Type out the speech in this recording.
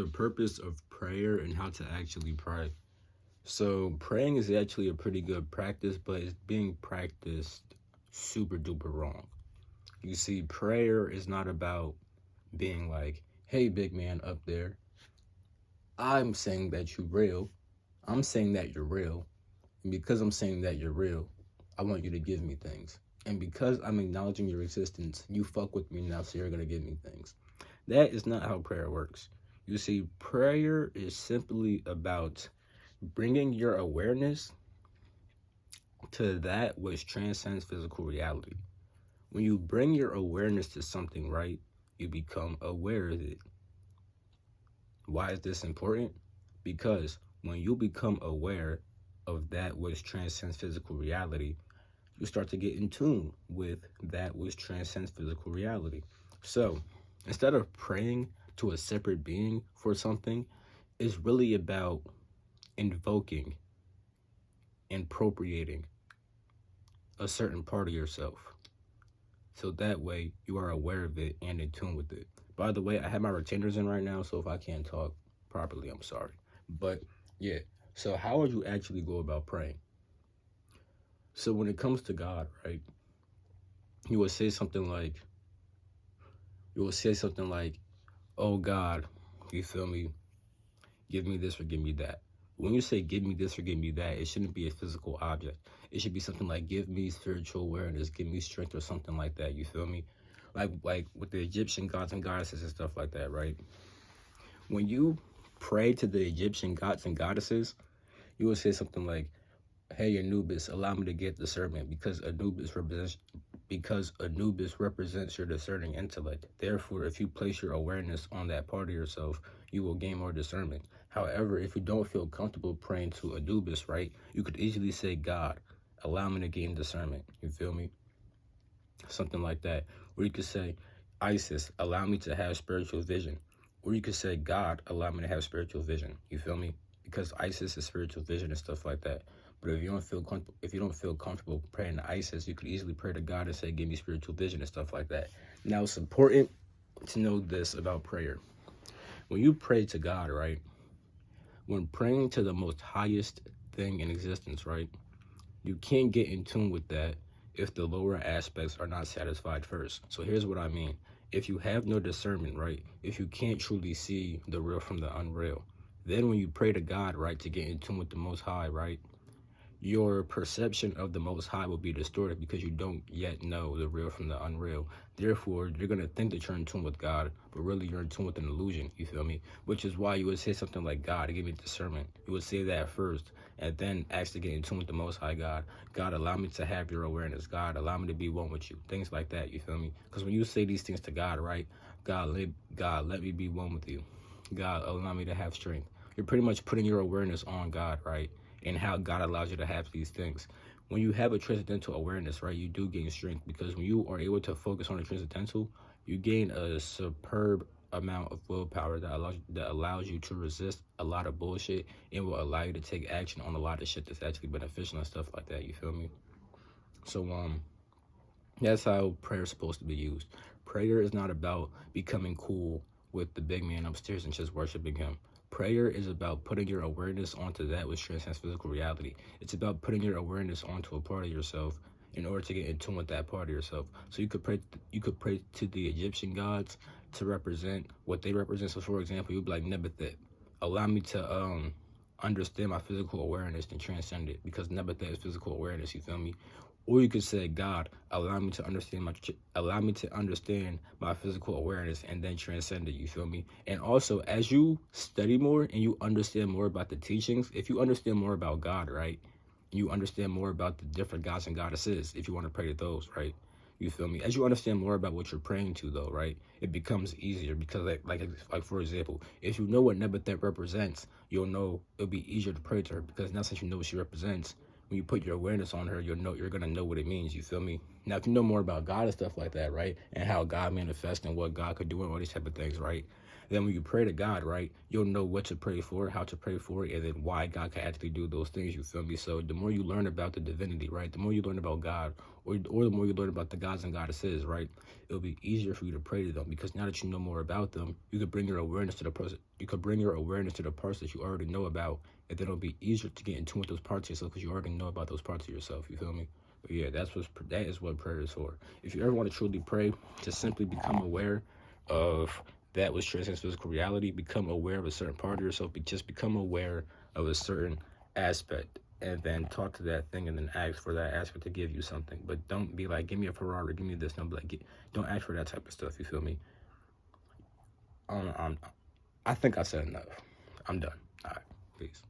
the purpose of prayer and how to actually pray. So praying is actually a pretty good practice, but it's being practiced super duper wrong. You see, prayer is not about being like, hey, big man up there, I'm saying that you're real. I'm saying that you're real. And because I'm saying that you're real, I want you to give me things. And because I'm acknowledging your existence, you fuck with me now, so you're going to give me things. That is not how prayer works. You see, prayer is simply about bringing your awareness to that which transcends physical reality. When you bring your awareness to something, right, you become aware of it. Why is this important? Because when you become aware of that which transcends physical reality, you start to get in tune with that which transcends physical reality. So instead of praying to a separate being for something, it's really about invoking and appropriating a certain part of yourself. So that way you are aware of it and in tune with it. By the way, I have my retainers in right now, so if I can't talk properly, I'm sorry. But yeah, so how would you actually go about praying? So when it comes to God, right, you will say something like, oh God, you feel me? Give me this or give me that. When you say give me this or give me that, it shouldn't be a physical object. It should be something like give me spiritual awareness, give me strength or something like that. You feel me? Like with the Egyptian gods and goddesses and stuff like that, right? When you pray to the Egyptian gods and goddesses, you will say something like, hey Anubis, allow me to get discernment because Anubis represents your discerning intellect. Therefore, if you place your awareness on that part of yourself, you will gain more discernment. However, if you don't feel comfortable praying to Anubis, right, you could easily say, God, allow me to gain discernment. You feel me? Something like that. Or you could say, Isis, allow me to have spiritual vision. Or you could say, God, allow me to have spiritual vision. You feel me? Because Isis is spiritual vision and stuff like that. But if you don't feel comfortable praying to Isis, you could easily pray to God and say, give me spiritual vision and stuff like that. Now, it's important to know this about prayer. When you pray to God, right, when praying to the most highest thing in existence, right, you can't get in tune with that if the lower aspects are not satisfied first. So here's what I mean. If you have no discernment, right, if you can't truly see the real from the unreal, then when you pray to God, right, to get in tune with the Most High, right, your perception of the Most High will be distorted because you don't yet know the real from the unreal. Therefore, you're going to think that you're in tune with God, but really you're in tune with an illusion, you feel me? Which is why you would say something like, God, give me discernment. You would say that first, and then actually get in tune with the Most High God. God, allow me to have your awareness. God, allow me to be one with you. Things like that, you feel me? Because when you say these things to God, right, God, let me be one with you. God, allow me to have strength. You're pretty much putting your awareness on God, right? And how God allows you to have these things. When you have a transcendental awareness, right, you do gain strength because when you are able to focus on the transcendental, you gain a superb amount of willpower that allows you to resist a lot of bullshit and will allow you to take action on a lot of shit that's actually beneficial and stuff like that. You feel me? So that's how prayer is supposed to be used. Prayer is not about becoming cool with the big man upstairs and just worshiping him. Prayer is about putting your awareness onto that which transcends physical reality. It's about putting your awareness onto a part of yourself in order to get in tune with that part of yourself. So you could pray to the Egyptian gods to represent what they represent. So for example, you'd be like, Nebuchadnezzar, allow me to understand my physical awareness and transcend it, because Nebuchadnezzar is physical awareness, you feel me? Or you could say, God, allow me to understand my physical awareness and then transcend it, you feel me? And also, as you study more and you understand more about the teachings, if you understand more about God, right, you understand more about the different gods and goddesses, if you want to pray to those, right? You feel me? As you understand more about what you're praying to, though, right, it becomes easier because, like for example, if you know what Nebuchadnezzar represents, you'll know it'll be easier to pray to her because now since you know what she represents, when you put your awareness on her, you're gonna know what it means. You feel me? Now, if you know more about God and stuff like that, right, and how God manifests and what God could do and all these type of things, right, Then when you pray to God, right, you'll know what to pray for, how to pray for it, and then why God can actually do those things, you feel me? So the more you learn about the divinity, right, the more you learn about God, or the more you learn about the gods and goddesses, right, it'll be easier for you to pray to them, because now that you know more about them, you could bring your awareness to the person. You could bring your awareness to the parts that you already know about, and then it'll be easier to get in tune with those parts of yourself because you already know about those parts of yourself. You feel me? But yeah, that is what prayer is for. If you ever want to truly pray, just simply become aware of that which transcends physical reality. Become aware of a certain part of yourself. Just become aware of a certain aspect, and then talk to that thing, and then ask for that aspect to give you something. But don't be like, give me a Ferrari, give me this. Don't be like, don't ask for that type of stuff. You feel me? I think I said enough. I'm done. All right, peace.